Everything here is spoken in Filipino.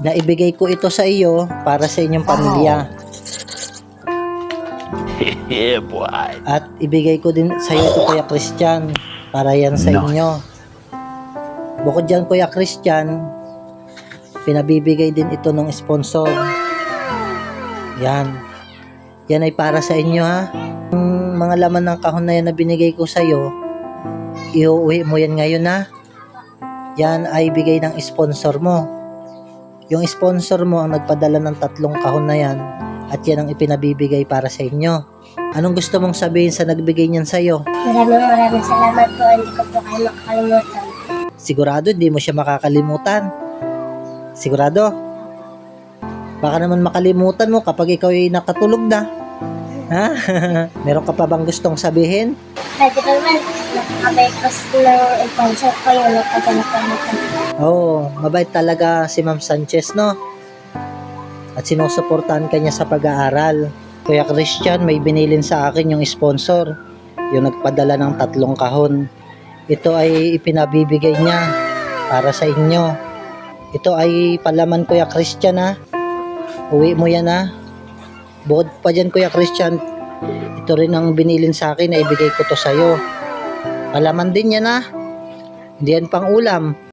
Naibigay ko ito sa iyo para sa inyong pamilya. Yeah, boy. At ibigay ko din sa iyo ito, Kuya Christian, para yan sa inyo. Bukod dyan, Kuya Christian, pinabibigay din ito ng sponsor. Yan. Yan ay para sa inyo, ha. Yung mga laman ng kahon na yan na binigay ko sa iyo, iuwi mo yan ngayon, ha. Yan ay bigay ng sponsor mo. Yung sponsor mo ang nagpadala ng 3 kahon na yan, at yan ang ipinabibigay para sa inyo. Anong gusto mong sabihin sa nagbigay niyan sa iyo? Maraming salamat po. Hindi ko po kayo makakalimutan. Sigurado hindi mo siya makakalimutan. Sigurado? Baka naman makalimutan mo kapag ikaw ay nakatulog na. Ha? Meron ka pa bang gustong sabihin? Pwede ko naman, nakakabay ko ng sponsor ko yung nagpaganapan. Oo, mabait talaga si Ma'am Sanchez, no? At sinusuportahan ka niya sa pag-aaral. Kuya Christian, may binilin sa akin yung sponsor, yung nagpadala ng 3 kahon. Ito ay ipinabibigay niya para sa inyo. Ito ay palaman, Kuya Christian, ha? Uwi mo yan, ha? Bukod pa dyan, Kuya Christian, ito rin ang binilin sa akin na ibigay ko to sa'yo. Palaman din yan, ha? Hindi yan pang ulam.